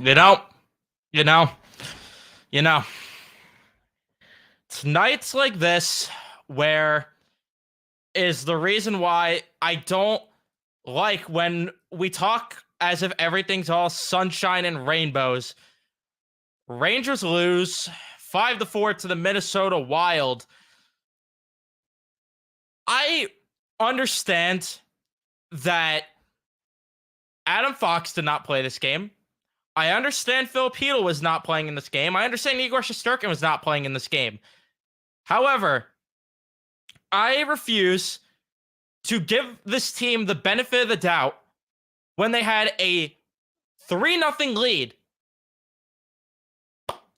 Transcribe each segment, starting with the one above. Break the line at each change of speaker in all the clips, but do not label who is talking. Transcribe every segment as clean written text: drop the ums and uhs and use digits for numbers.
You know, you know, you know. It's nights like this where is the reason why I don't like when we talk as if everything's all sunshine and rainbows. Rangers lose 5-4 to the Minnesota Wild. I understand that Adam Fox did not play this game. I understand Filipino was not playing in this game. I understand Igor Shesterkin was not playing in this game. However, I refuse to give this team the benefit of the doubt when they had a 3-0 lead.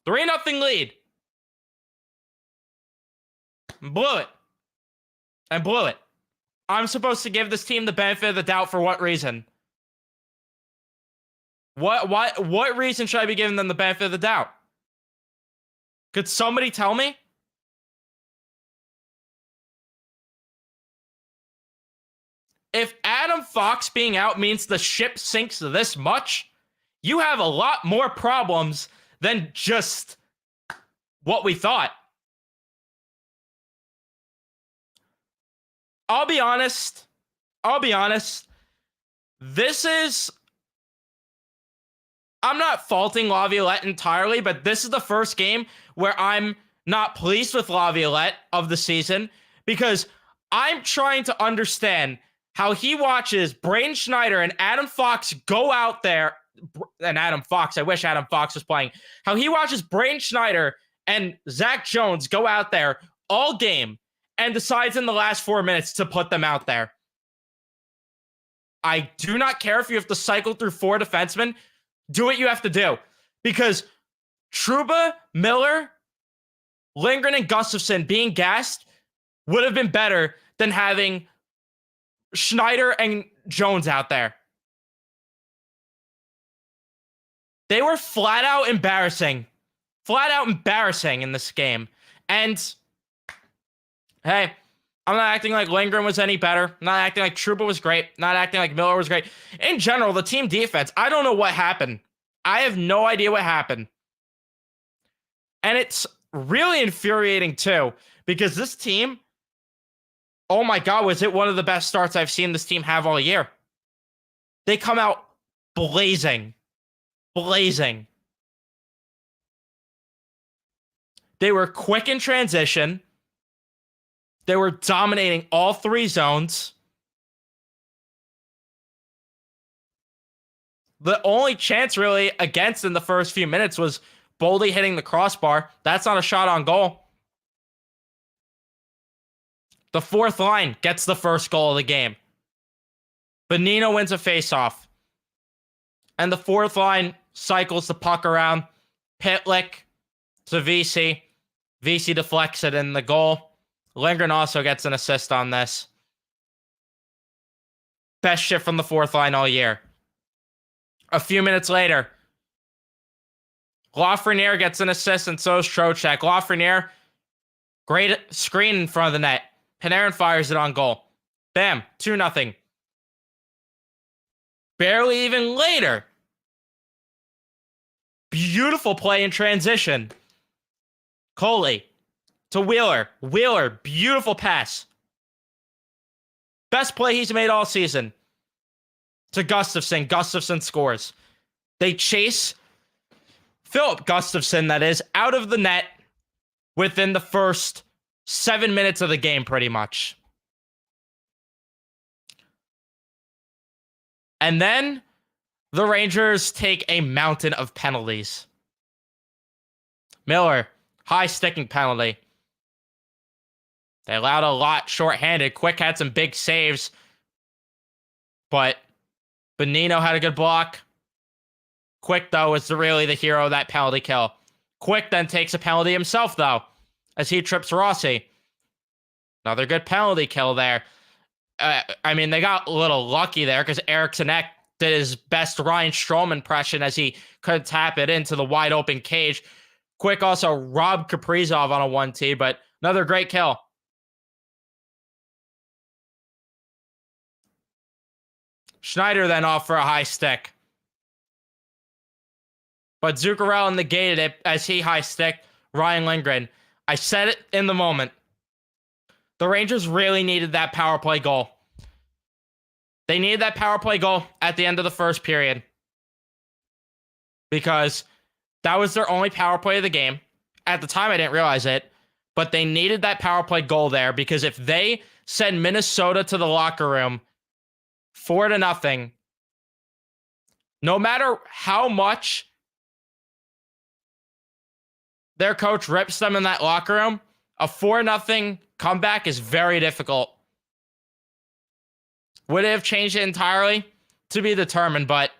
3-0 lead. Blew it. And blew it. I'm supposed to give this team the benefit of the doubt for what reason? What reason should I be giving them the benefit of the doubt? Could somebody tell me? If Adam Fox being out means the ship sinks this much, you have a lot more problems than just what we thought. I'll be honest. This is. I'm not faulting Laviolette entirely, but this is the first game where I'm not pleased with Laviolette of the season because I'm trying to understand how he watches Braden Schneider and Adam Fox go out there. And Adam Fox, I wish Adam Fox was playing. How he watches Braden Schneider and Zach Jones go out there all game and decides in the last 4 minutes to put them out there. I do not care if you have to cycle through 4 defensemen. Do what you have to do. Because Trouba, Miller, Lindgren, and Gustafsson being gassed would have been better than having Schneider and Jones out there. They were flat out embarrassing. Flat out embarrassing in this game. And hey, I'm not acting like Lindgren was any better. I'm not acting like Trouba was great. Not acting like Miller was great. In general, the team defense, I don't know what happened. I have no idea what happened. And it's really infuriating too, because this team, oh my God, was it one of the best starts I've seen this team have all year. They come out blazing. Blazing. They were quick in transition. They were dominating all 3 zones. The only chance really against in the first few minutes was Boldy hitting the crossbar. That's not a shot on goal. The 4th line gets the first goal of the game. Bonino wins a faceoff. And the 4th line cycles the puck around. Pitlick to VC. VC deflects it in the goal. Lindgren also gets an assist on this. Best shift from the 4th line all year. A few minutes later, Lafreniere gets an assist and so is Trocheck. Lafreniere, great screen in front of the net. Panarin fires it on goal. Bam, 2-0. Barely even later. Beautiful play in transition. Coley to Wheeler. Wheeler, beautiful pass. Best play he's made all season. To Gustafsson. Gustafsson scores. They chase Philip Gustafsson, that is, out of the net within the first 7 minutes of the game, pretty much. And then the Rangers take a mountain of penalties. Miller, high sticking penalty. They allowed a lot shorthanded. Quick had some big saves. But Bonino had a good block. Quick, though, is really the hero of that penalty kill. Quick then takes a penalty himself, though, as he trips Rossi. Another good penalty kill there. I mean, they got a little lucky there because Eriksson Ek did his best Ryan Strome impression as he could tap it into the wide open cage. Quick also robbed Kaprizov on a 1-T, but another great kill. Schneider then off for a high stick. but Zuccarello negated it as he high-sticked Ryan Lindgren. I said it in the moment. The Rangers really needed that power play goal. They needed that power play goal at the end of the first period because that was their only power play of the game. At the time, I didn't realize it, but they needed that power play goal there because if they send Minnesota to the locker room 4-0, no matter how much their coach rips them in that locker room, a 4-0 comeback is very difficult. Would it have changed it entirely? To be determined, but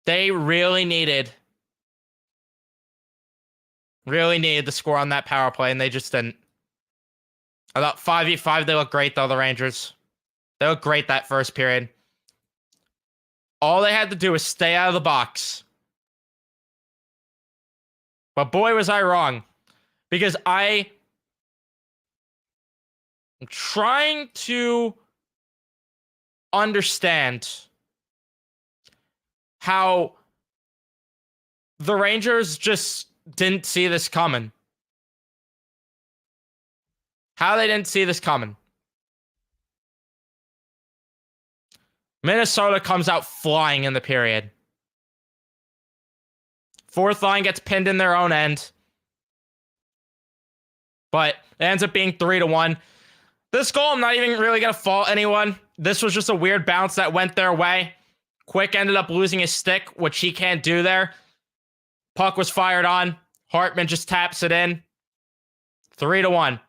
they really needed the score on that power play, and they just didn't. I thought 5v5, they look great, though, the Rangers. They look great that first period. All they had to do was stay out of the box. But boy, was I wrong. Because I'm trying to understand how the Rangers just didn't see this coming. How they didn't see this coming. Minnesota comes out flying in the period. Fourth line gets pinned in their own end. But it ends up being 3-1. This goal, I'm not even really going to fault anyone. This was just a weird bounce that went their way. Quick ended up losing his stick, which he can't do there. Puck was fired on. Hartman just taps it in. 3-1.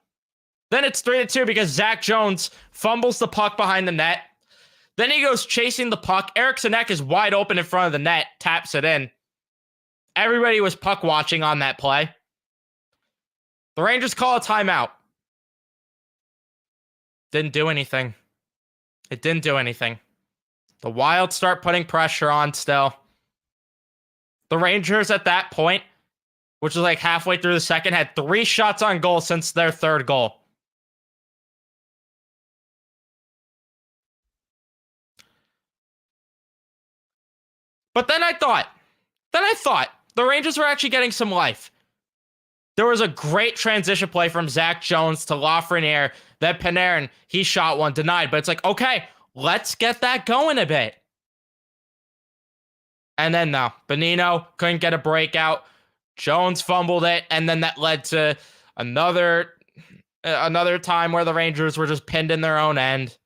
Then it's 3-2 because Zach Jones fumbles the puck behind the net. Then he goes chasing the puck. Eriksson Ek is wide open in front of the net, taps it in. Everybody was puck watching on that play. The Rangers call a timeout. Didn't do anything. It didn't do anything. The Wild start putting pressure on still. The Rangers at that point, which was like halfway through the second, had 3 shots on goal since their third goal. But then I thought the Rangers were actually getting some life. There was a great transition play from Zach Jones to Lafreniere. Then Panarin, he shot one, denied. But it's like, okay, let's get that going a bit. And then no, Bonino couldn't get a breakout. Jones fumbled it, and then that led to another time where the Rangers were just pinned in their own end.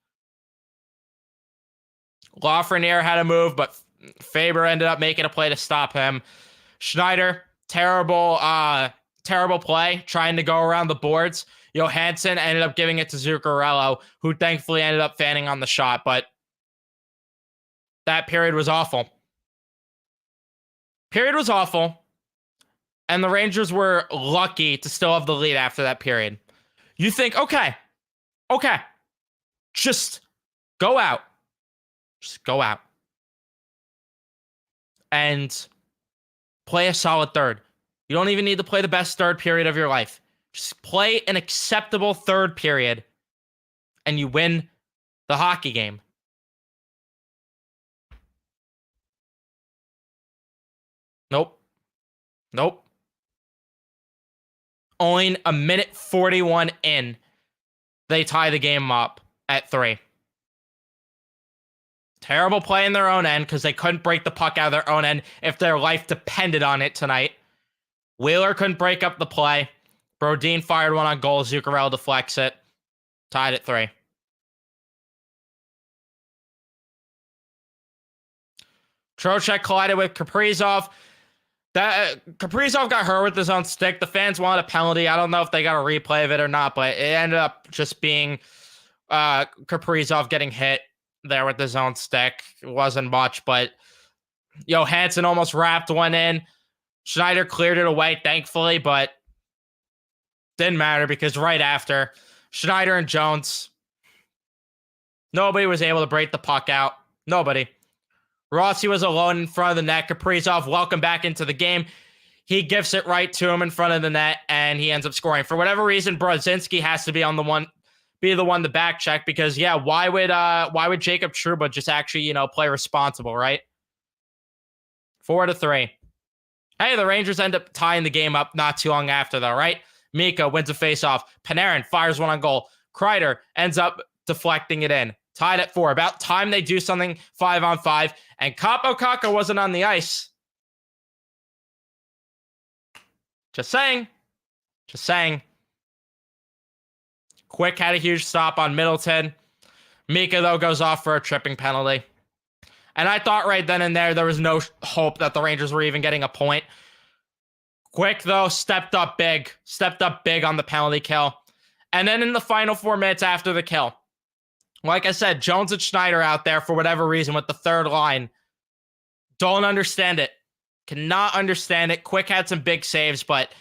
Lafreniere had a move, but Faber ended up making a play to stop him. Schneider, terrible play, trying to go around the boards. Johansson ended up giving it to Zuccarello, who thankfully ended up fanning on the shot, but that period was awful. And the Rangers were lucky to still have the lead after that period. You think, okay, just go out. And play a solid third. You don't even need to play the best third period of your life. Just play an acceptable third period, and you win the hockey game. Nope. Only a minute 41 in, they tie the game up at 3. Terrible play in their own end because they couldn't break the puck out of their own end if their life depended on it tonight. Wheeler couldn't break up the play. Brodin fired one on goal. Zuccarello deflects it. Tied at 3. Trocheck collided with Kaprizov. Kaprizov got hurt with his own stick. The fans wanted a penalty. I don't know if they got a replay of it or not, but it ended up just being Kaprizov getting hit there with his own stick. It wasn't much, but Johansson almost wrapped one in. Schneider cleared it away, thankfully, but didn't matter because right after, Schneider and Jones, nobody was able to break the puck out. Nobody. Rossi was alone in front of the net. Kaprizov, welcome back into the game. He gifts it right to him in front of the net, and he ends up scoring. For whatever reason, Brodzinski has to be the one to back check because, yeah, why would Jacob Trouba just actually, play responsible, right? 4-3. Hey, the Rangers end up tying the game up not too long after, though, right? Mika wins a faceoff. Panarin fires one on goal. Kreider ends up deflecting it in. Tied at 4. About time they do something 5-on-5. And Kaapo Kakko wasn't on the ice. Just saying. Just saying. Quick had a huge stop on Middleton. Mika, though, goes off for a tripping penalty. And I thought right then and there was no hope that the Rangers were even getting a point. Quick, though, stepped up big. Stepped up big on the penalty kill. And then in the final 4 minutes after the kill, like I said, Jones and Schneider out there for whatever reason with the third line. Don't understand it. Cannot understand it. Quick had some big saves, but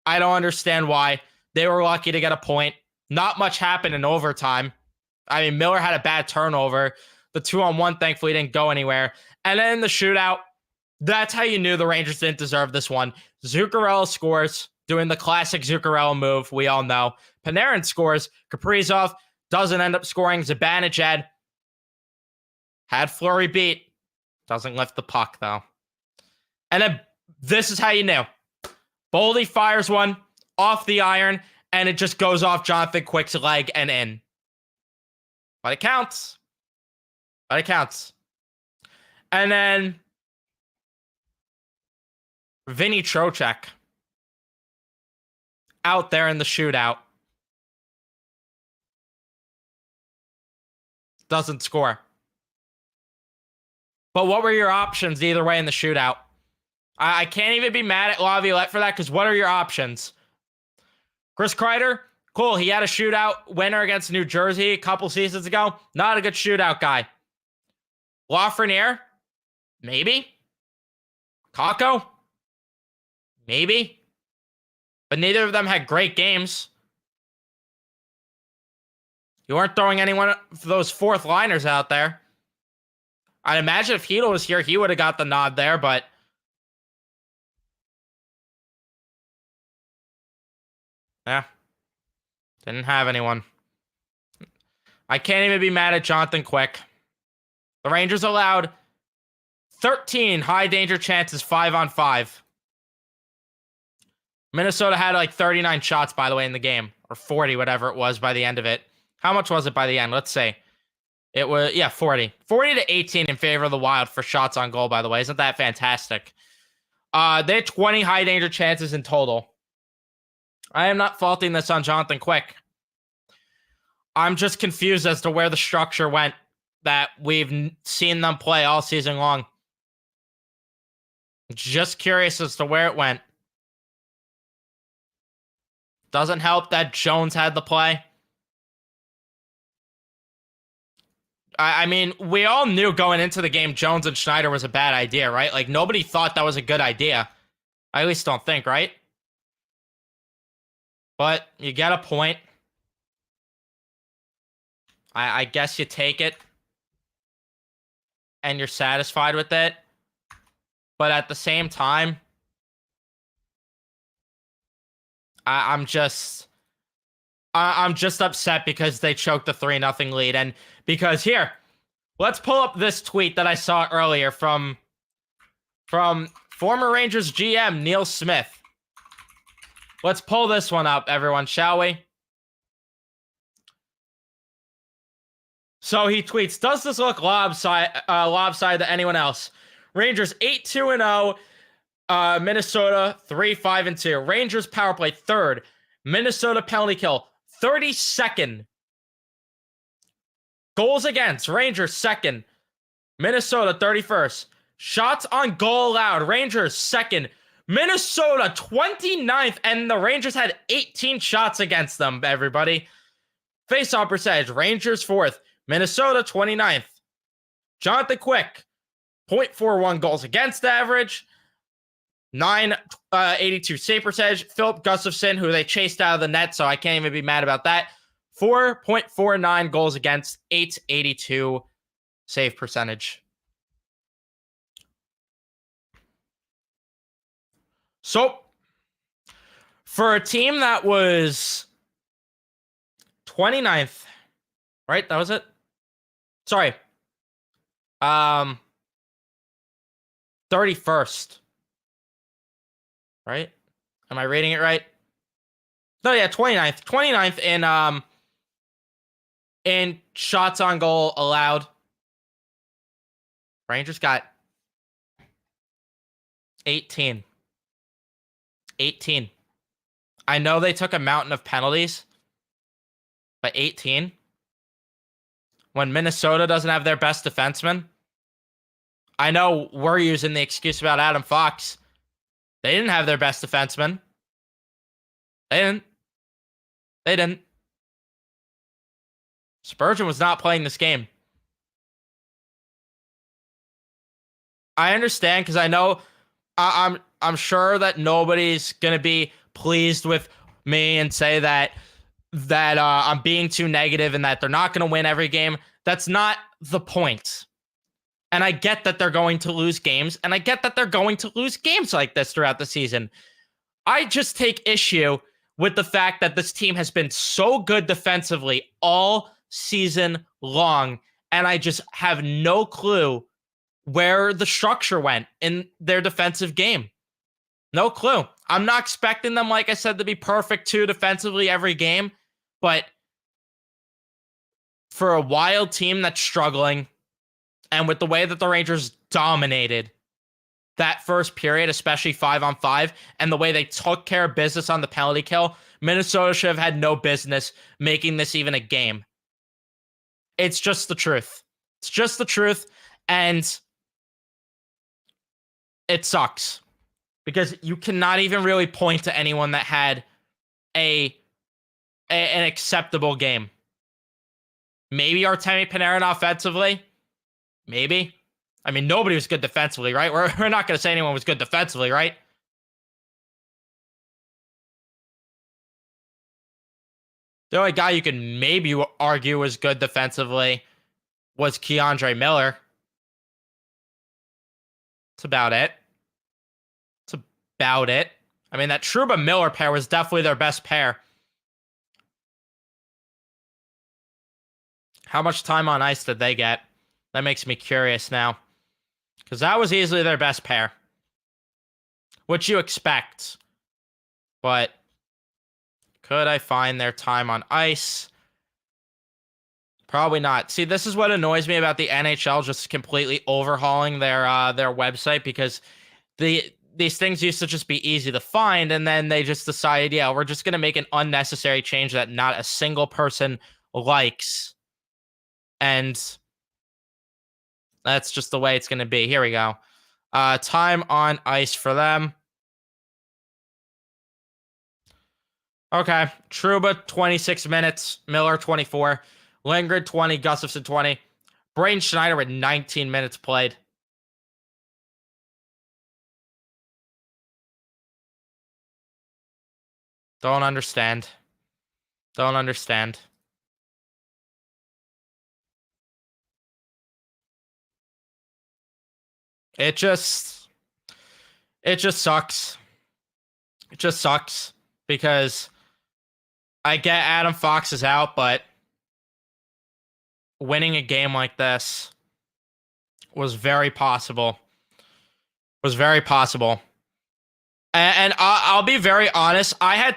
I don't understand why. They were lucky to get a point. Not much happened in overtime. I mean, Miller had a bad turnover. The 2-on-1 thankfully didn't go anywhere. And then in the shootout, that's how you knew the Rangers didn't deserve this one. Zuccarello scores, doing the classic Zuccarello move, we all know. Panarin scores. Kaprizov doesn't end up scoring. Zibanejad had Fleury beat. Doesn't lift the puck, though. And then this is how you knew. Boldy fires one off the iron, and it just goes off Jonathan Quick's leg and in. But it counts. But it counts. And then Vinny Trocheck out there in the shootout. Doesn't score. But what were your options either way in the shootout? I can't even be mad at Laviolette for that, because what are your options? Chris Kreider, cool. He had a shootout winner against New Jersey a couple seasons ago. Not a good shootout guy. Lafreniere, maybe. Kakko, maybe. But neither of them had great games. You weren't throwing anyone of those fourth liners out there. I'd imagine if Hedl was here, he would have got the nod there, but yeah, didn't have anyone. I can't even be mad at Jonathan Quick. The Rangers allowed 13 high danger chances, 5-on-5. Minnesota had like 39 shots, by the way, in the game, or 40, whatever it was by the end of it. How much was it by the end? Let's see. It was, 40. 40-18 in favor of the Wild for shots on goal, by the way. Isn't that fantastic? They had 20 high danger chances in total. I am not faulting this on Jonathan Quick. I'm just confused as to where the structure went that we've seen them play all season long. Just curious as to where it went. Doesn't help that Jones had the play. I mean, we all knew going into the game Jones and Schneider was a bad idea, right? Like, nobody thought that was a good idea. I at least don't think, right? But you get a point. I guess you take it. And you're satisfied with it. But at the same time, I'm just upset because they choked the 3-0 lead. And because here, let's pull up this tweet that I saw earlier from former Rangers GM Neil Smith. Let's pull this one up, everyone, shall we? So he tweets, does this look lopsided to anyone else? Rangers 8-2-0. Minnesota 3-5-2. Rangers power play 3rd. Minnesota penalty kill 32nd. Goals against Rangers 2nd. Minnesota 31st. Shots on goal allowed. Rangers 2nd. Minnesota 29th. And the Rangers had 18 shots against them, everybody. Face-off percentage. Rangers 4th. Minnesota 29th. Jonathan Quick. 0.41 goals against average. 982 save percentage. Philip Gustafsson, who they chased out of the net, so I can't even be mad about that. 4.49 goals against, 882 save percentage. So, for a team that was 29th, right? That was it? Sorry. 31st. Right? Am I reading it right? No, yeah, 29th. 29th in shots on goal allowed. Rangers got 18. 18. I know they took a mountain of penalties, but 18? When Minnesota doesn't have their best defenseman? I know we're using the excuse about Adam Fox. They didn't have their best defenseman. They didn't. They didn't. Spurgeon was not playing this game. I understand because I know I'm sure that nobody's gonna be pleased with me and say that I'm being too negative and that they're not gonna win every game. That's not the point. And I get that they're going to lose games, and I get that they're going to lose games like this throughout the season. I just take issue with the fact that this team has been so good defensively all season long, and I just have no clue where the structure went in their defensive game. No clue. I'm not expecting them, like I said, to be perfect too defensively every game, but for a Wild team that's struggling, and with the way that the Rangers dominated that first period, especially 5-on-5, and the way they took care of business on the penalty kill, Minnesota should have had no business making this even a game. It's just the truth. It's just the truth, and it sucks because you cannot even really point to anyone that had an acceptable game. Maybe Artemi Panarin offensively. Maybe. I mean, nobody was good defensively, right? We're not going to say anyone was good defensively, right? The only guy you can maybe argue was good defensively was Keandre Miller. That's about it. That's about it. I mean, that Trouba Miller pair was definitely their best pair. How much time on ice did they get? That makes me curious now. Because that was easily their best pair. Which you expect. But could I find their time on ice? Probably not. See, this is what annoys me about the NHL just completely overhauling their website, because these things used to just be easy to find, and then they just decided, yeah, we're just going to make an unnecessary change that not a single person likes. And that's just the way it's going to be. Here we go. Time on ice for them. Okay. Trouba, 26 minutes. Miller, 24. Lindgren, 20. Gustafsson, 20. Braden Schneider with 19 minutes played. Don't understand. Don't understand. It just sucks. It just sucks because I get Adam Fox is out, but winning a game like this was very possible. Was very possible. And I'll be very honest. I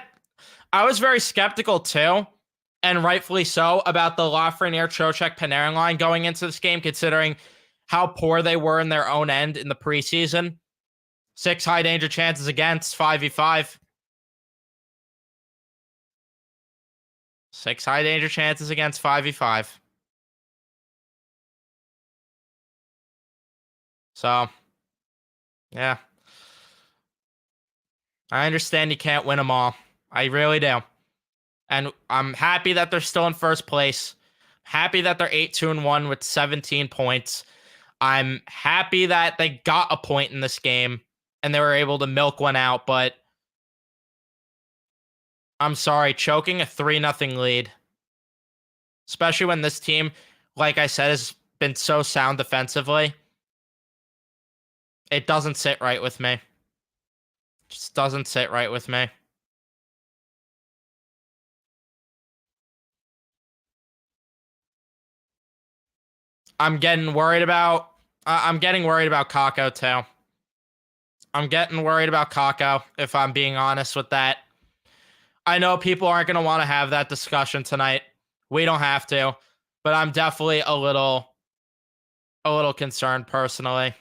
was very skeptical too, and rightfully so, about the Lafreniere, Trocheck, Panarin line going into this game, considering how poor they were in their own end in the preseason. 6 high danger chances against, 5v5. 6 high danger chances against, 5v5. So, yeah. I understand you can't win them all. I really do. And I'm happy that they're still in first place. Happy that they're 8-2-1 with 17 points. I'm happy that they got a point in this game and they were able to milk one out, but I'm sorry, choking a 3-0 lead, especially when this team, like I said, has been so sound defensively, it doesn't sit right with me. Just doesn't sit right with me. I'm getting worried about Kakko too. I'm getting worried about Kakao, if I'm being honest with that. I know people aren't going to want to have that discussion tonight. We don't have to, but I'm definitely a little concerned personally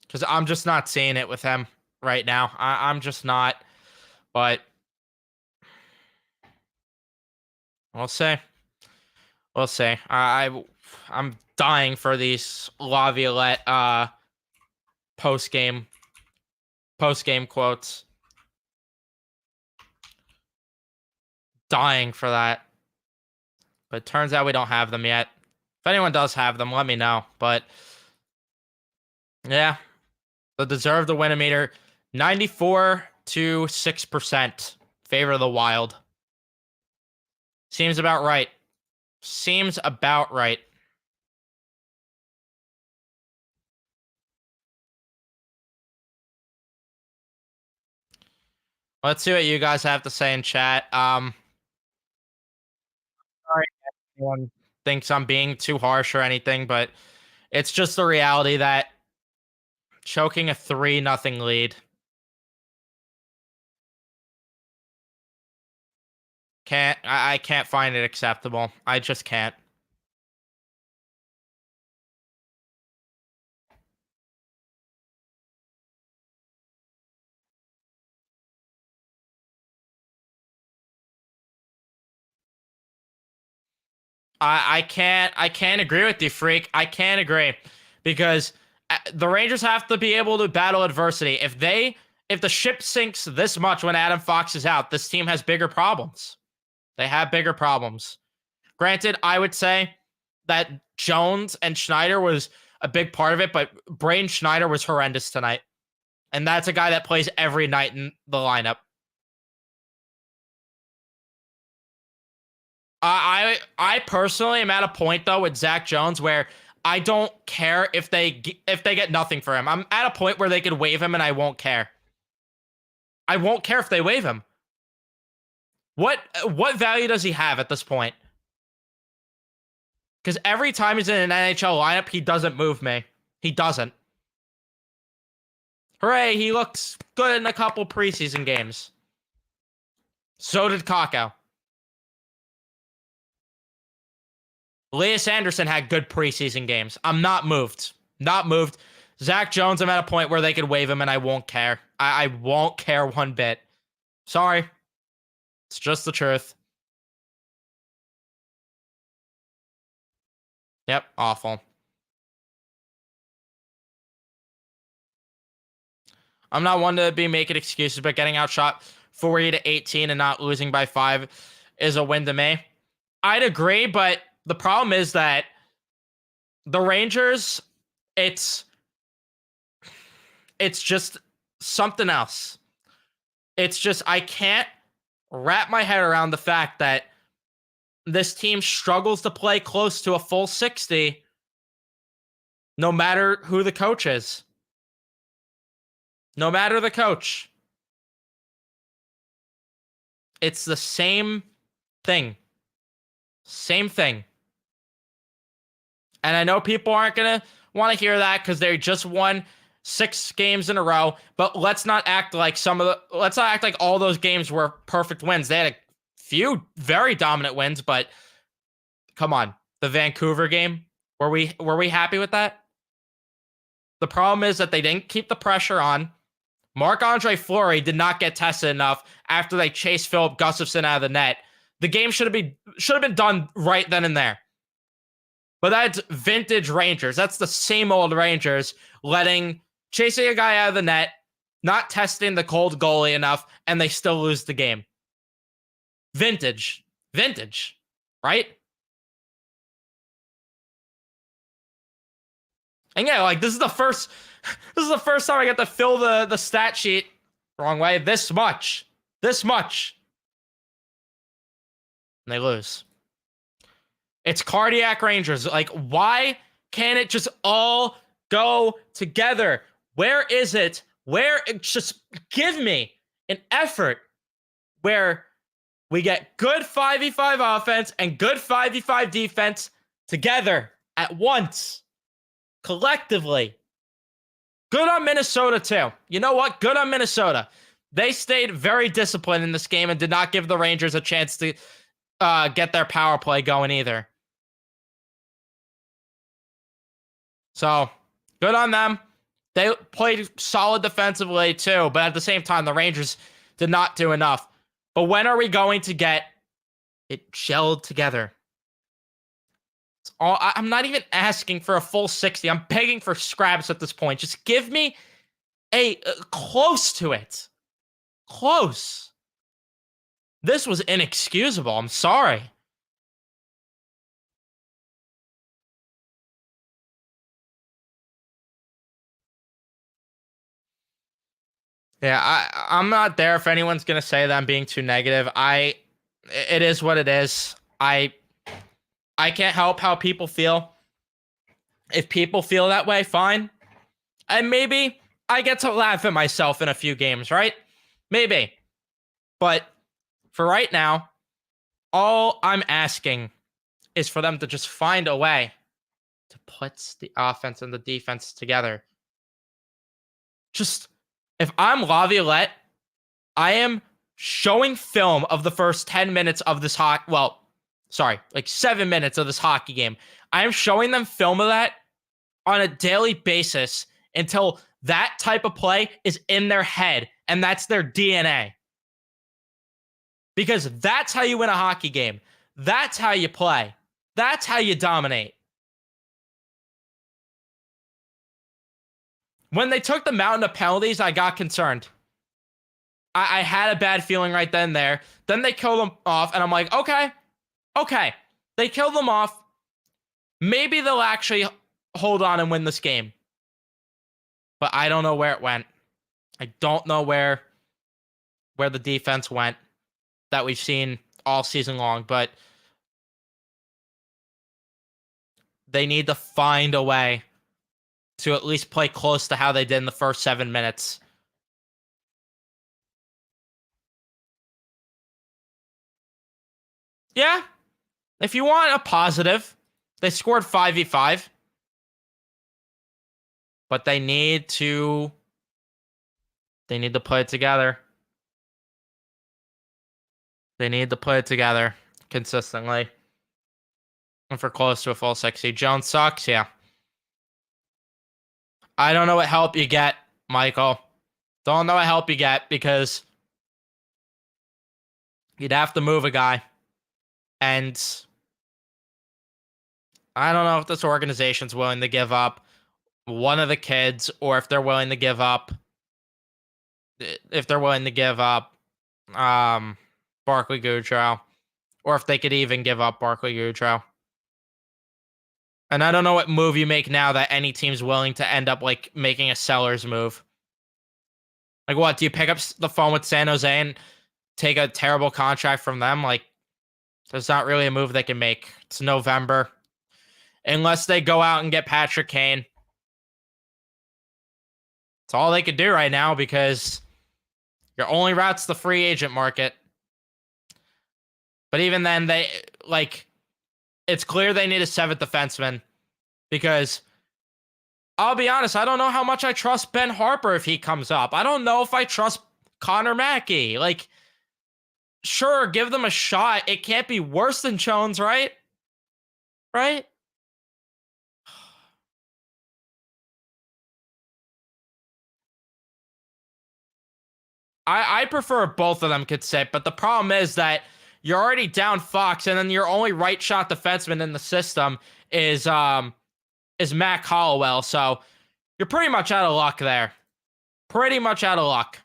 because I'm just not seeing it with him right now. I'm just not, but we'll see. We'll see. I'm dying for these Laviolette post game quotes. Dying for that. But it turns out we don't have them yet. If anyone does have them, let me know. But yeah, the deserve the win meter 94 to 6% favor of the Wild. Seems about right. Seems about right. Let's see what you guys have to say in chat. Sorry if anyone thinks I'm being too harsh or anything, but it's just the reality that choking a 3-0 lead I can't find it acceptable. I just can't. I can't agree with you, freak. I can't agree because the Rangers have to be able to battle adversity. If the ship sinks this much when Adam Fox is out, this team has bigger problems. They have bigger problems. Granted, I would say that Jones and Schneider was a big part of it, but Braden Schneider was horrendous tonight. And that's a guy that plays every night in the lineup. I personally am at a point though with Zach Jones where I don't care if they get nothing for him. I'm at a point where they could waive him and I won't care. I won't care if they waive him. What value does he have at this point? Because every time he's in an NHL lineup, he doesn't move me. He doesn't. Hooray, he looks good in a couple preseason games. So did Kakao. Elias Anderson had good preseason games. I'm not moved. Not moved. Zach Jones, I'm at a point where they could waive him and I won't care. I won't care one bit. Sorry. It's just the truth. Yep, awful. I'm not one to be making excuses, but getting outshot 40 to 18 and not losing by 5 is a win to me. I'd agree, but the problem is that the Rangers, it's just something else. It's just I can't wrap my head around the fact that this team struggles to play close to a full 60 no matter who the coach is. No matter the coach. It's the same thing. Same thing. And I know people aren't going to want to hear that because they just won 6 games in a row, but let's not act like all those games were perfect wins. They had a few very dominant wins, but come on. The Vancouver game, were we happy with that? The problem is that they didn't keep the pressure on. Marc-Andre Fleury did not get tested enough after they chased Philip Gustafsson out of the net. The game should have been done right then and there. But that's vintage Rangers. That's the same old Rangers chasing a guy out of the net, not testing the cold goalie enough, and they still lose the game. Vintage, right? And yeah, like this is the first time I get to fill the stat sheet wrong way. This much. And they lose. It's cardiac Rangers. Like, why can't it just all go together? Where is it? Just give me an effort where we get good 5v5 offense and good 5v5 defense together at once, collectively. Good on Minnesota, too. You know what? Good on Minnesota. They stayed very disciplined in this game and did not give the Rangers a chance to get their power play going either. So, good on them. They played solid defensively, too. But at the same time, the Rangers did not do enough. But when are we going to get it gelled together? I'm not even asking for a full 60. I'm begging for scraps at this point. Just give me a close to it. Close. This was inexcusable. I'm sorry. Yeah, I'm not there if anyone's gonna say that I'm being too negative. It is what it is. I can't help how people feel. If people feel that way, fine. And maybe I get to laugh at myself in a few games, right? Maybe. But for right now, all I'm asking is for them to just find a way to put the offense and the defense together. Just, if I'm Laviolette, I am showing film of the first 10 minutes of this like 7 minutes of this hockey game. I am showing them film of that on a daily basis until that type of play is in their head and that's their DNA. Because that's how you win a hockey game. That's how you play. That's how you dominate. When they took the mountain of penalties, I got concerned. I had a bad feeling right then and there. Then they killed them off, and I'm like, okay. They killed them off. Maybe they'll actually hold on and win this game. But I don't know where it went. I don't know where the defense went that we've seen all season long, but they need to find a way to at least play close to how they did in the first 7 minutes. Yeah. If you want a positive, they scored 5v5. But they need to put it together. They need to put it together consistently. And for close to a full 60. Jones sucks, yeah. I don't know what help you get, Michael. Don't know what help you get because you'd have to move a guy. And I don't know if this organization's willing to give up one of the kids or if they're willing to give up Barclay Goodrow, or if they could even give up Barclay Goodrow. And I don't know what move you make now that any team's willing to end up like making a seller's move. Like what? Do you pick up the phone with San Jose and take a terrible contract from them? Like, there's not really a move they can make. It's November. Unless they go out and get Patrick Kane. It's all they could do right now because your only route's the free agent market. But even then, it's clear they need a seventh defenseman because I'll be honest, I don't know how much I trust Ben Harper if he comes up. I don't know if I trust Connor Mackey. Like, sure, give them a shot. It can't be worse than Jones, right? Right? I prefer both of them could sit, but the problem is that you're already down Fox, and then your only right shot defenseman in the system is Matt Hollowell. So you're pretty much out of luck there. Pretty much out of luck.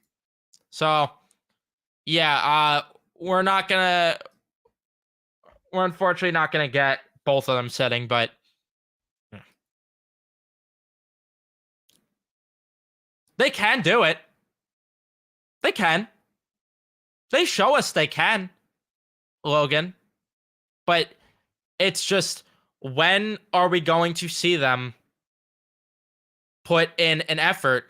So yeah, we're unfortunately not gonna get both of them sitting, but they can do it. They can. They show us they can, Logan. But it's just, when are we going to see them put in an effort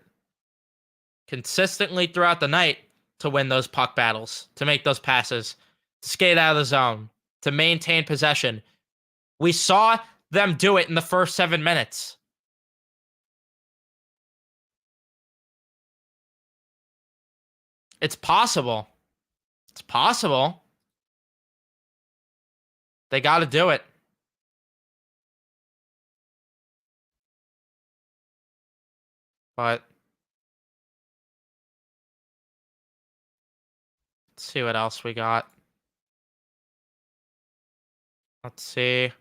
consistently throughout the night to win those puck battles, to make those passes, to skate out of the zone, to maintain possession? We saw them do it in the first 7 minutes. It's possible. It's possible. They got to do it. But let's see what else we got. Let's see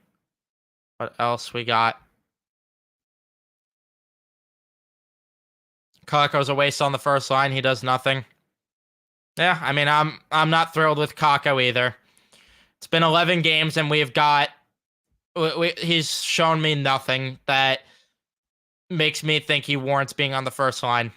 what else we got. Kako's a waste on the first line. He does nothing. Yeah, I mean, I'm not thrilled with Kako either. It's been 11 games and we've got he's shown me nothing that makes me think he warrants being on the first line.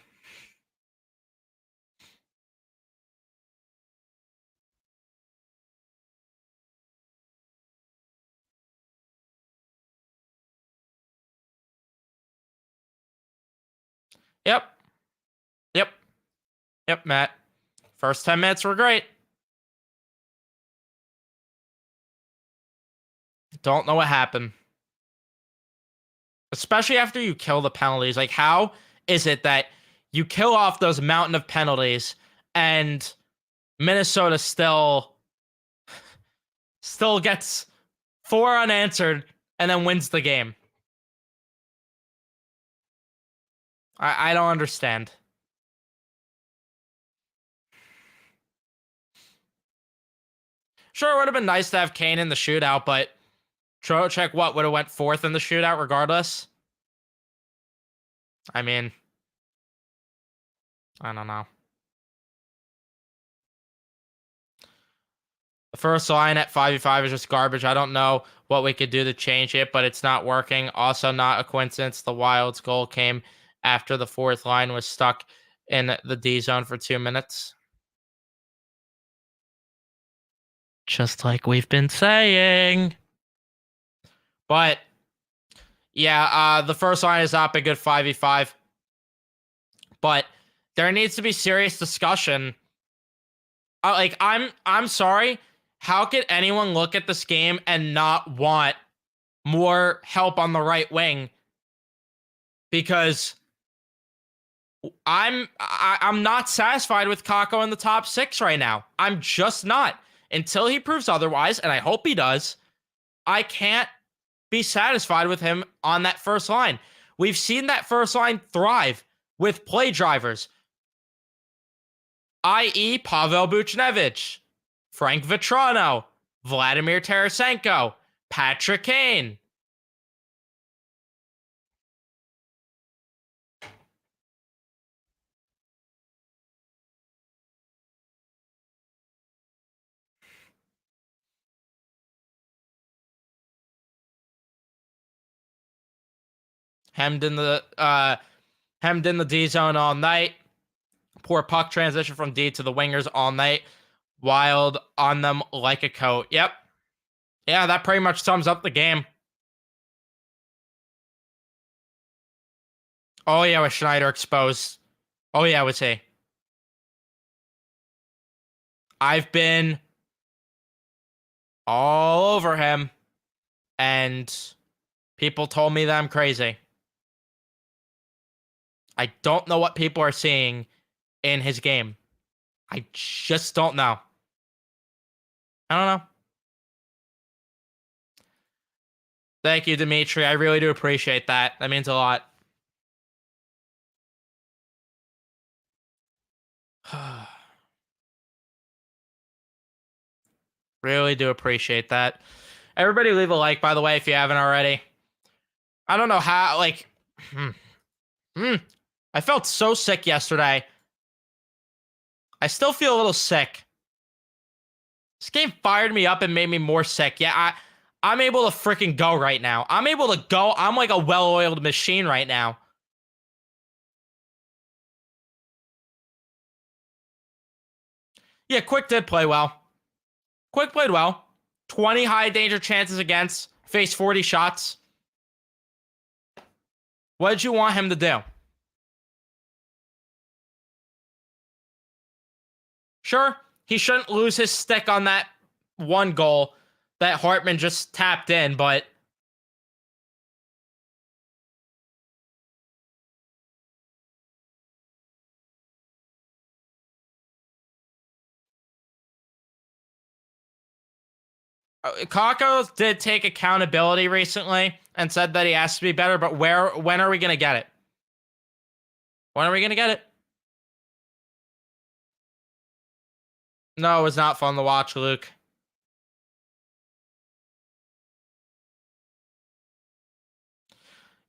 Yep. Yep. Yep, Matt. First 10 minutes were great. Don't know what happened. Especially after you kill the penalties. Like, how is it that you kill off those mountain of penalties and Minnesota still gets 4 unanswered and then wins the game? I don't understand. Sure, it would have been nice to have Kane in the shootout, but Trocheck, what, would have went 4th in the shootout regardless? I mean, I don't know. The first line at 5v5 is just garbage. I don't know what we could do to change it, but it's not working. Also, not a coincidence. The Wild's goal came after the 4th line was stuck in the D zone for 2 minutes. Just like we've been saying. But yeah, the first line is not a good 5v5. But there needs to be serious discussion. I'm sorry. How could anyone look at this game and not want more help on the right wing? Because I'm not satisfied with Kako in the top 6 right now. I'm just not. Until he proves otherwise, and I hope he does, I can't be satisfied with him on that first line. We've seen that first line thrive with play drivers, i.e. Pavel Buchnevich, Frank Vetrano, Vladimir Tarasenko, Patrick Kane. Hemmed in the D zone all night. Poor puck transition from D to the wingers all night. Wild on them like a coat. Yep. Yeah, that pretty much sums up the game. Oh yeah, was Schneider exposed? Oh yeah, was he? I've been all over him, and people told me that I'm crazy. I don't know what people are seeing in his game. I just don't know. I don't know. Thank you, Dimitri. I really do appreciate that. That means a lot. Really do appreciate that. Everybody leave a like, by the way, if you haven't already. I don't know how, like, I felt so sick yesterday. I still feel a little sick. This game fired me up and made me more sick. Yeah, I'm able to freaking go right now. I'm able to go. I'm like a well-oiled machine right now. Yeah, Quick did play well. Quick played well. 20 high danger chances against. Faced 40 shots. What did you want him to do? Sure, he shouldn't lose his stick on that one goal that Hartman just tapped in, but Kako did take accountability recently and said that he has to be better, but when are we going to get it? When are we going to get it? No, it was not fun to watch, Luke.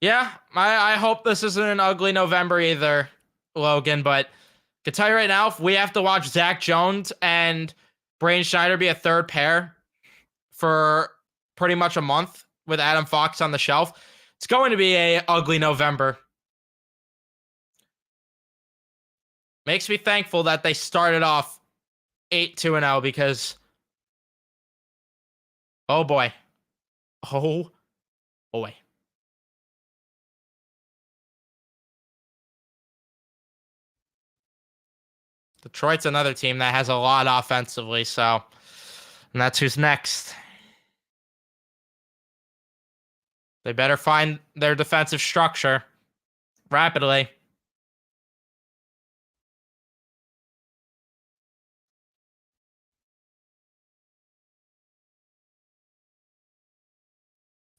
Yeah, I hope this isn't an ugly November either, Logan, but I can tell you right now, if we have to watch Zach Jones and Brain Schneider be a third pair for pretty much a month with Adam Fox on the shelf, it's going to be a ugly November. Makes me thankful that they started off 8-2-0 because, oh boy. Oh boy. Detroit's another team that has a lot offensively, so, and that's who's next. They better find their defensive structure rapidly.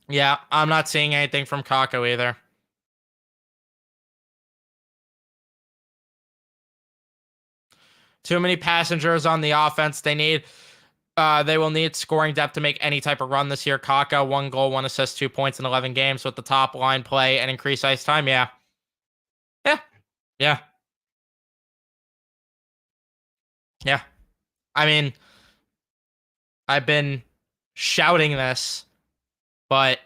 Yeah, I'm not seeing anything from Kako either. Too many passengers on the offense. They will need scoring depth to make any type of run this year. Kako, 1 goal, 1 assist, 2 points in 11 games with the top line play and increased ice time. Yeah. Yeah. Yeah. Yeah. I mean, I've been shouting this, but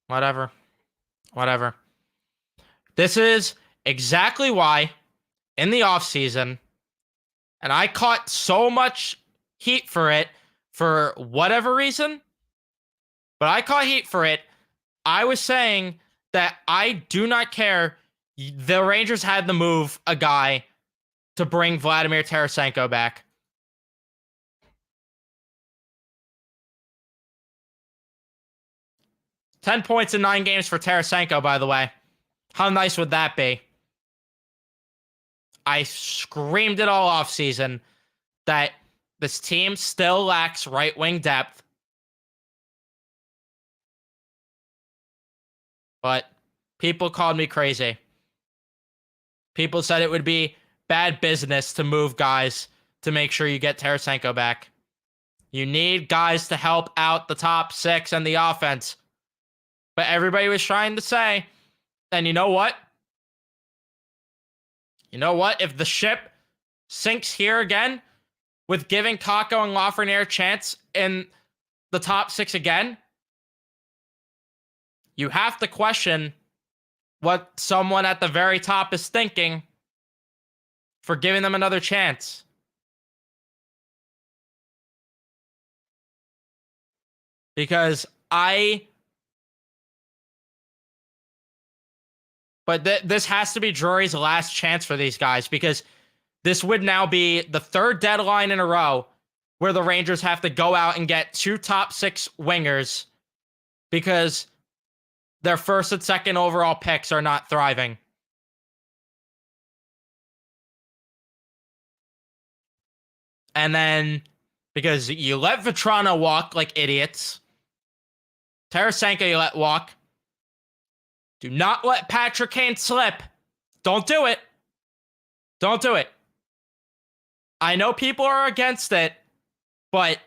whatever. Whatever. This is exactly why in the offseason, and I caught so much heat for it for whatever reason, but I caught heat for it. I was saying that I do not care. The Rangers had to move a guy to bring Vladimir Tarasenko back. $10 points in 9 games for Tarasenko, by the way. How nice would that be? I screamed it all off season that this team still lacks right wing depth. But people called me crazy. People said it would be bad business to move guys to make sure you get Tarasenko back. You need guys to help out the top 6 and the offense. But everybody was trying to say, and you know what? You know what? If the ship sinks here again with giving Kako and Lafreniere a chance in the top 6 again, you have to question what someone at the very top is thinking for giving them another chance. Because this has to be Drury's last chance for these guys, because this would now be the 3rd deadline in a row where the Rangers have to go out and get 2 top 6 wingers because their 1st and 2nd overall picks are not thriving. And then, because you let Vetrano walk like idiots, Tarasenko you let walk. Do not let Patrick Kane slip. Don't do it. Don't do it. I know people are against it, but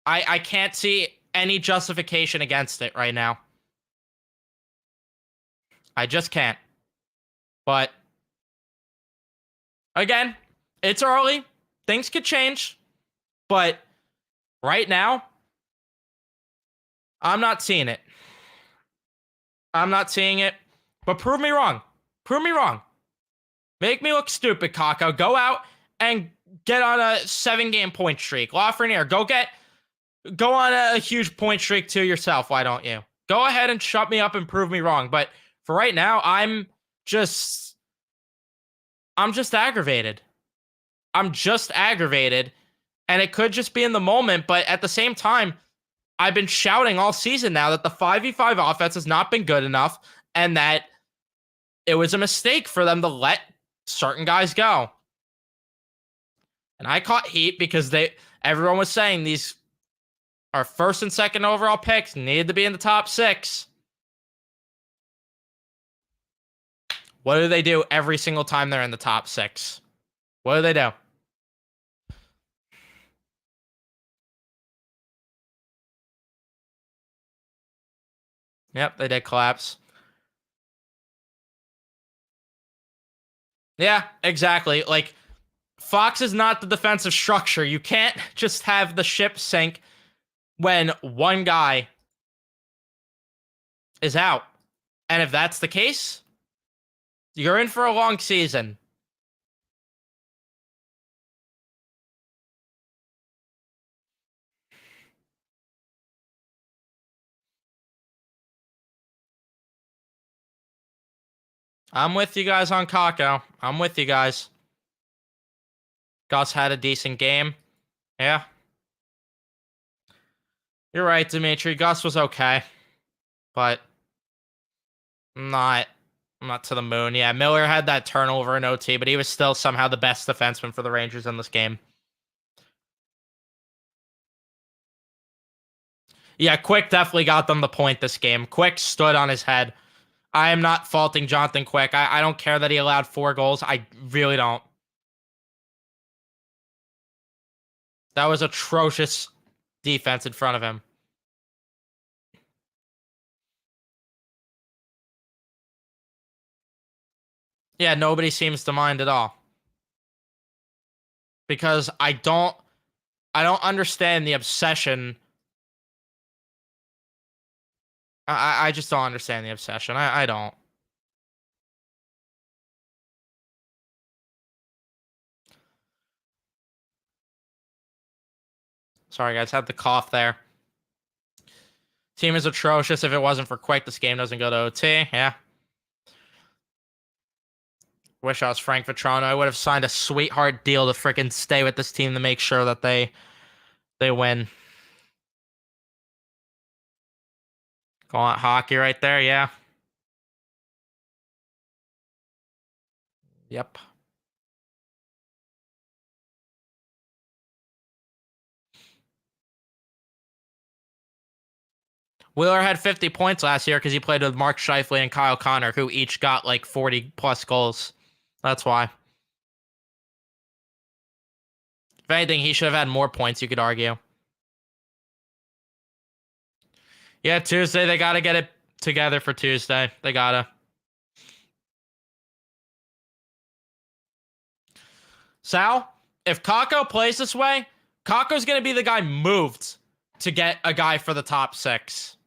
I can't see any justification against it right now. I just can't. But again, it's early. Things could change. But right now, I'm not seeing it. I'm not seeing it. But prove me wrong. Prove me wrong. Make me look stupid, Kako. Go out and get on a 7-game point streak. Lafreniere, go on a huge point streak to yourself. Why don't you? Go ahead and shut me up and prove me wrong. But for right now, I'm just aggravated. I'm just aggravated. And it could just be in the moment, but at the same time, I've been shouting all season now that the 5v5 offense has not been good enough and that it was a mistake for them to let certain guys go. And I caught heat because everyone was saying these are first and second overall picks needed to be in the top 6. What do they do every single time they're in the top 6? What do they do? Yep, they did collapse. Yeah, exactly. Like, Fox is not the defensive structure. You can't just have the ship sink when one guy is out. And if that's the case, you're in for a long season. I'm with you guys on Kako. I'm with you guys. Gus had a decent game. Yeah. You're right, Dimitri. Gus was okay. But not to the moon. Yeah, Miller had that turnover in OT, but he was still somehow the best defenseman for the Rangers in this game. Yeah, Quick definitely got them the point this game. Quick stood on his head. I am not faulting Jonathan Quick. I don't care that he allowed 4 goals. I really don't. That was atrocious defense in front of him. Yeah, nobody seems to mind at all. Because I don't understand the obsession. I just don't understand the obsession. I don't. Sorry, guys. Had the cough there. Team is atrocious. If it wasn't for Quick, this game doesn't go to OT. Yeah. Wish I was Frank Vetrano. I would have signed a sweetheart deal to freaking stay with this team to make sure that they win. Going hockey right there, yeah. Yep. Wheeler had 50 points last year because he played with Mark Scheifele and Kyle Connor, who each got like 40 plus goals. That's why. If anything, he should have had more points, you could argue. Yeah, Tuesday, they got to get it together for Tuesday. They got to. Sal, if Kako plays this way, Kako's going to be the guy moved to get a guy for the top 6.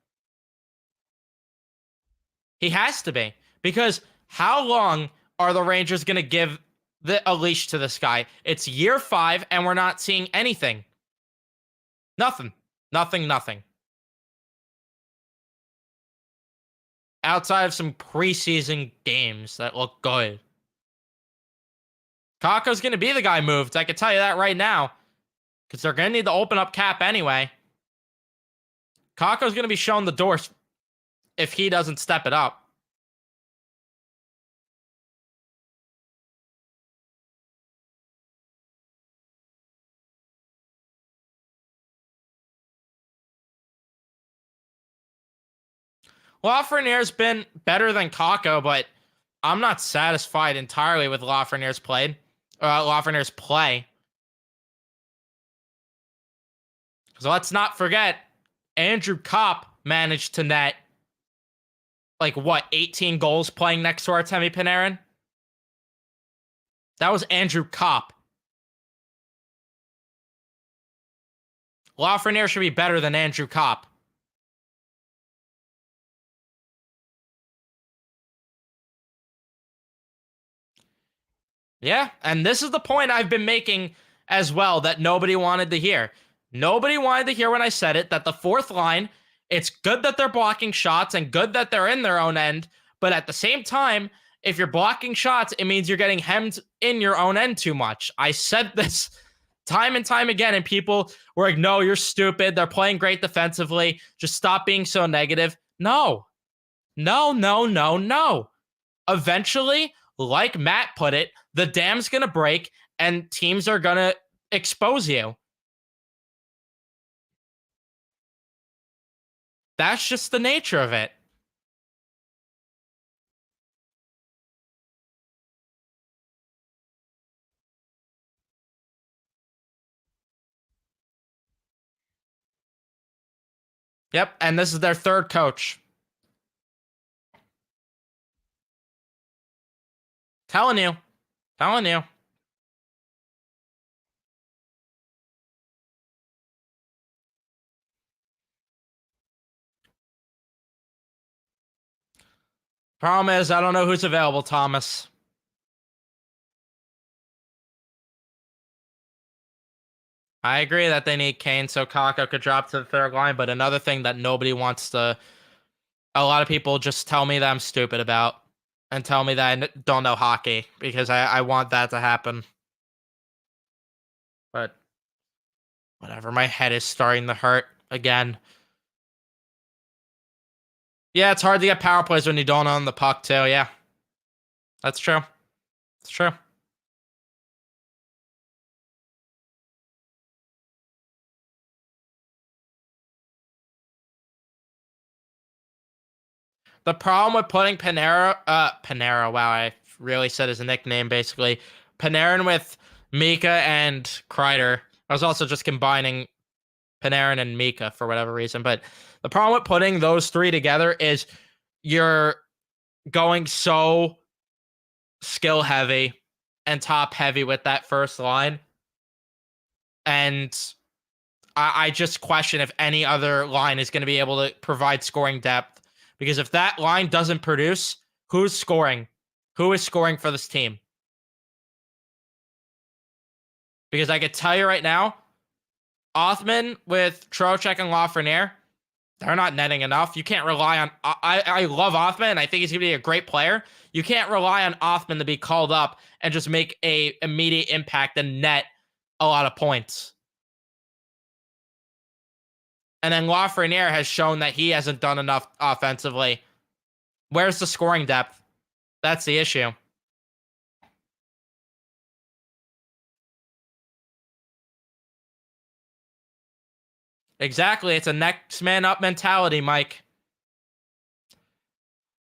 He has to be. Because how long are the Rangers going to give a leash to this guy? It's year 5, and we're not seeing anything. Nothing. Nothing. Outside of some preseason games that look good. Kako's going to be the guy moved. I can tell you that right now. Because they're going to need to open up cap anyway. Kako's going to be shown the doors if he doesn't step it up. Lafreniere's been better than Kako, but I'm not satisfied entirely with Lafreniere's play. So let's not forget, Andrew Kopp managed to net, 18 goals playing next to Artemi Panarin? That was Andrew Kopp. Lafreniere should be better than Andrew Kopp. Yeah, and this is the point I've been making as well that nobody wanted to hear. Nobody wanted to hear when I said it, that the 4th line, it's good that they're blocking shots and good that they're in their own end, but at the same time, if you're blocking shots, it means you're getting hemmed in your own end too much. I said this time and time again, and people were like, no, you're stupid. They're playing great defensively. Just stop being so negative. No, no, no, no, no. Eventually, like Matt put it, the dam's going to break and teams are going to expose you. That's just the nature of it. Yep, and this is their third coach. Telling you. Telling you. Problem is, I don't know who's available, Thomas. I agree that they need Kane so Kako could drop to the third line, but another thing that nobody wants to, a lot of people just tell me that I'm stupid about and tell me that I don't know hockey because I want that to happen. But whatever, my head is starting to hurt again. Yeah, it's hard to get power plays when you don't own the puck too. Yeah, that's true. It's true. The problem with putting Panera, wow, I really said his nickname basically. Panarin with Mika and Kreider. I was also just combining Panarin and Mika for whatever reason. But the problem with putting those three together is you're going so skill heavy and top heavy with that first line. And I just question if any other line is going to be able to provide scoring depth. Because if that line doesn't produce, who's scoring? Who is scoring for this team? Because I could tell you right now, Othman with Trocheck and Lafreniere, they're not netting enough. You can't rely on. I love Othman, and I think he's going to be a great player. You can't rely on Othman to be called up and just make a immediate impact and net a lot of points. And then Lafreniere has shown that he hasn't done enough offensively. Where's the scoring depth? That's the issue. Exactly. It's a next man up mentality, Mike.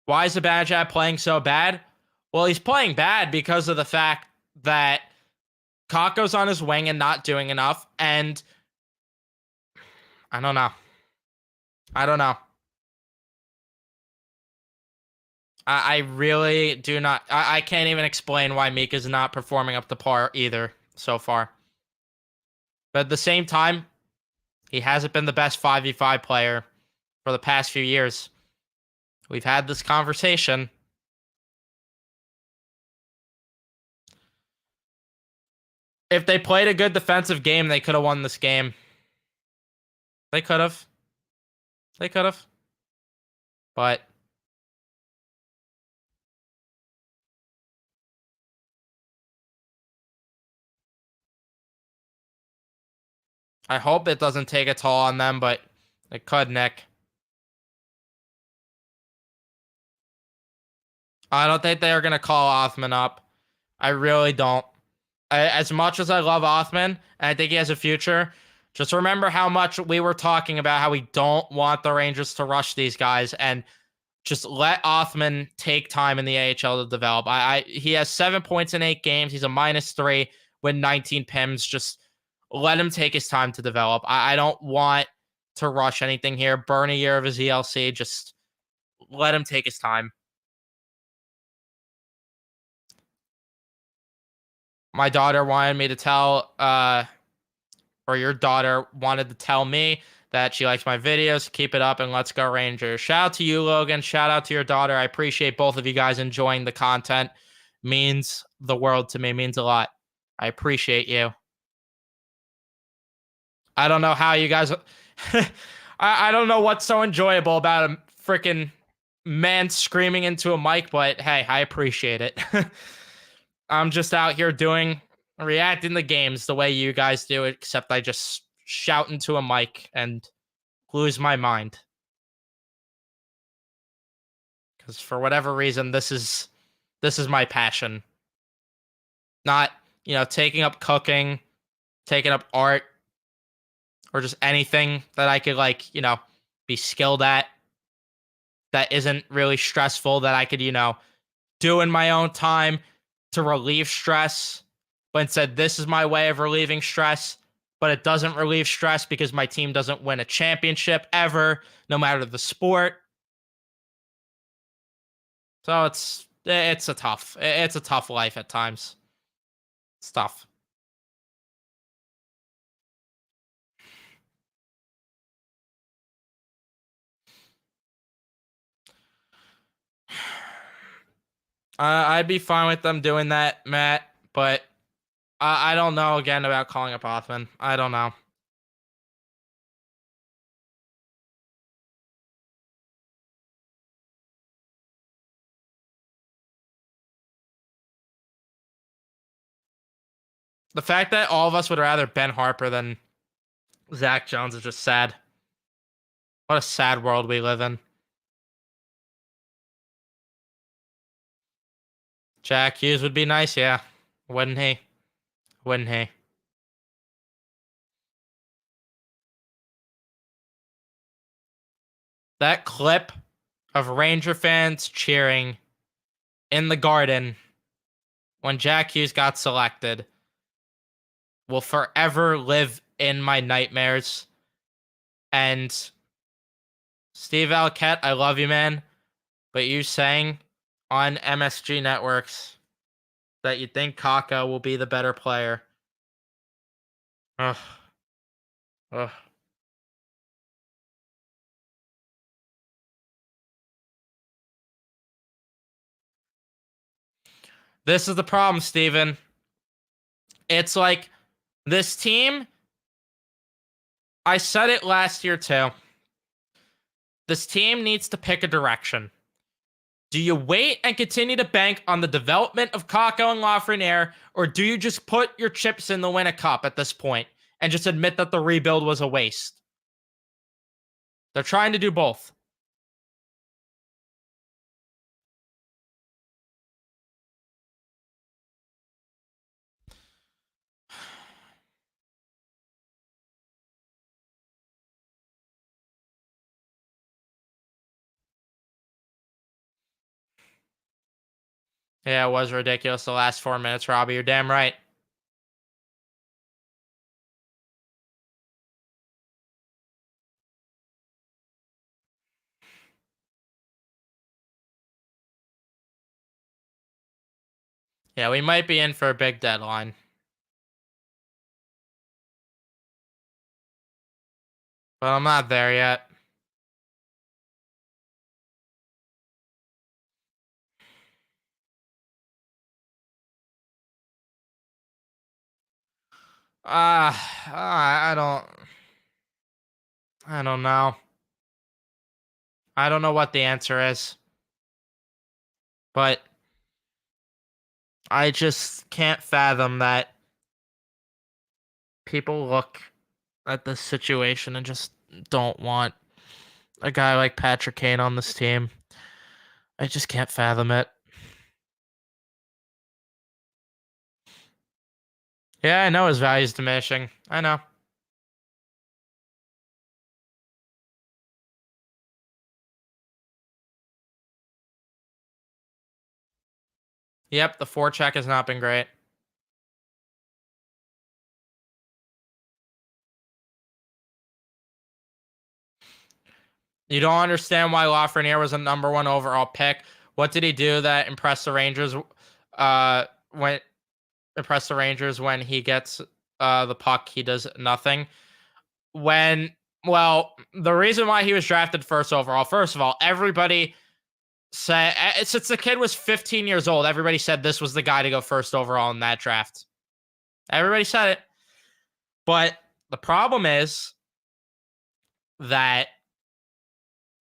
Why is Zibanejad playing so bad? Well, he's playing bad because of the fact that Kako's on his wing and not doing enough. And I don't know. I don't know. I really do not. I can't even explain why Mika's not performing up to par either so far. But at the same time, he hasn't been the best 5v5 player for the past few years. We've had this conversation. If they played a good defensive game, they could have won this game. They could have. They could have. But I hope it doesn't take a toll on them, but it could, Nick. I don't think they are going to call Othman up. I really don't. As much as I love Othman, and I think he has a future, just remember how much we were talking about how we don't want the Rangers to rush these guys, and just let Othman take time in the AHL to develop. He has 7 points in 8 games. He's a -3 with 19 PIMs. Just let him take his time to develop. I don't want to rush anything here. Burn a year of his ELC. Just let him take his time. My daughter wanted me to tell, or your daughter wanted to tell me that she likes my videos. Keep it up and let's go Rangers. Shout out to you, Logan. Shout out to your daughter. I appreciate both of you guys enjoying the content. Means the world to me. Means a lot. I appreciate you. I don't know how you guys. I don't know what's so enjoyable about a freaking man screaming into a mic, but hey, I appreciate it. I'm just out here doing react in the games the way you guys do, except I just shout into a mic and lose my mind. Because for whatever reason, this is my passion. Not, taking up cooking, taking up art, or just anything that I could be skilled at that isn't really stressful that I could, do in my own time to relieve stress. But instead, this is my way of relieving stress. But it doesn't relieve stress because my team doesn't win a championship ever, no matter the sport. So it's a tough life at times. It's tough. I'd be fine with them doing that, Matt, but I don't know again about calling up Othman. I don't know. The fact that all of us would rather Ben Harper than Zach Jones is just sad. What a sad world we live in. Jack Hughes would be nice, yeah. Wouldn't he? Wouldn't he? That clip of Ranger fans cheering in the Garden when Jack Hughes got selected will forever live in my nightmares. And Steve Alquette, I love you, man. But you saying on MSG Networks that you think Kaka will be the better player. Ugh. Ugh. This is the problem, Steven. It's like this team, I said it last year too. This team needs to pick a direction. Do you wait and continue to bank on the development of Kako and Lafreniere, or do you just put your chips in to win a cup at this point and just admit that the rebuild was a waste? They're trying to do both. Yeah, it was ridiculous the last 4 minutes, Robbie. You're damn right. Yeah, we might be in for a big deadline. But I'm not there yet. I don't know. I don't know what the answer is. But I just can't fathom that people look at this situation and just don't want a guy like Patrick Kane on this team. I just can't fathom it. Yeah, I know his value's diminishing. I know. Yep, the forecheck has not been great. You don't understand why Lafreniere was a number one overall pick. What did he do that impressed the Rangers? When impressed the Rangers when he gets the puck, he does nothing. The reason why he was drafted first overall, first of all, everybody said since the kid was 15 years old, everybody said this was the guy to go first overall in that draft. Everybody said it. But the problem is that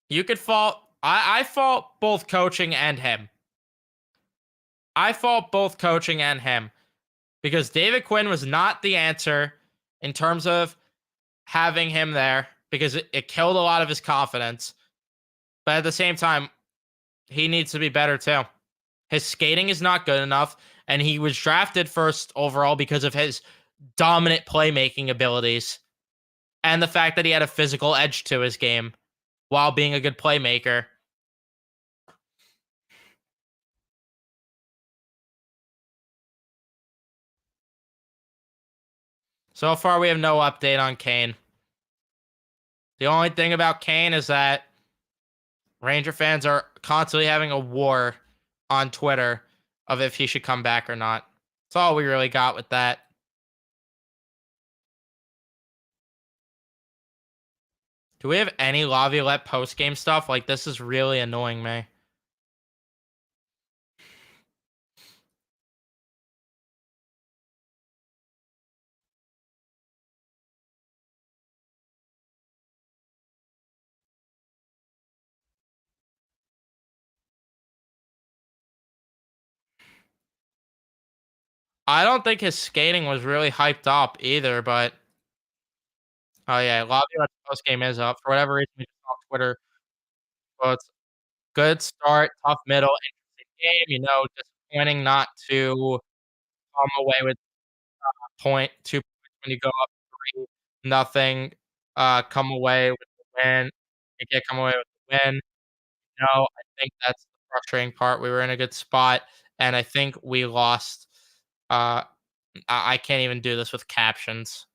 you could fault. I fault both coaching and him. I fault both coaching and him. because David Quinn was not the answer in terms of having him there because it killed a lot of his confidence. But at the same time, he needs to be better too. His skating is not good enough, and he was drafted first overall because of his dominant playmaking abilities and the fact that he had a physical edge to his game while being a good playmaker. So far, we have no update on Kane. The only thing about Kane is that Ranger fans are constantly having a war on Twitter of if he should come back or not. That's all we really got with that. Do we have any Laviolette post-game stuff? Like, this is really annoying me. I don't think his skating was really hyped up either, but oh yeah, Laviolette's post-game is up. For whatever reason, we just saw Twitter quotes. Good start, tough middle, interesting game. Disappointing not to come away with point 2 points when you go up 3-0. Come away with the win. You can't come away with the win. I think that's the frustrating part. We were in a good spot, and I think we lost. Uh, I can't even do this with captions.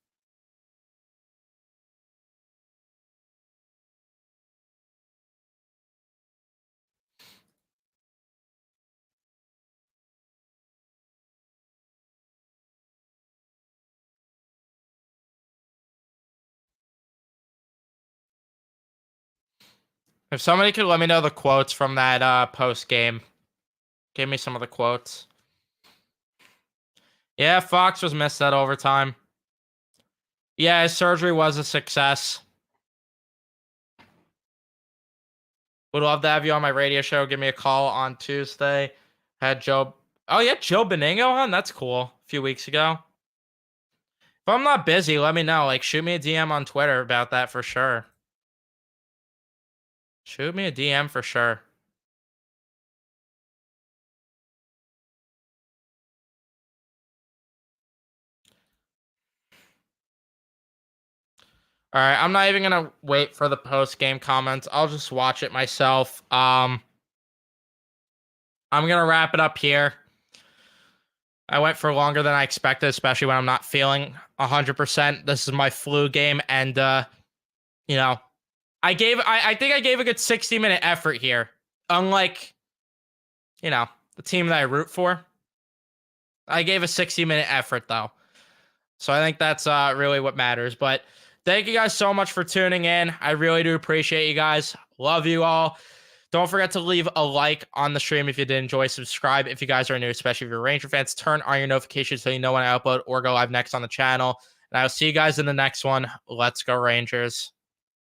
If somebody could let me know the quotes from that post game, give me some of the quotes. Yeah, Fox was missed that overtime. Yeah, his surgery was a success. Would love to have you on my radio show. Give me a call on Tuesday. Had Joe. Oh, yeah, Joe Benigno on? That's cool. A few weeks ago. If I'm not busy, let me know. Like, shoot me a DM on Twitter about that for sure. Shoot me a DM for sure. All right, I'm not even gonna wait for the post game comments. I'll just watch it myself. I'm gonna wrap it up here. I went for longer than I expected, especially when I'm not feeling 100%. This is my flu game, and you know, I think I gave a good 60-minute effort here. Unlike, the team that I root for. I gave a 60-minute effort though. So I think that's really what matters. But thank you guys so much for tuning in. I really do appreciate you guys. Love you all. Don't forget to leave a like on the stream if you did enjoy. Subscribe if you guys are new, especially if you're Ranger fans. Turn on your notifications so you know when I upload or go live next on the channel. And I will see you guys in the next one. Let's go Rangers.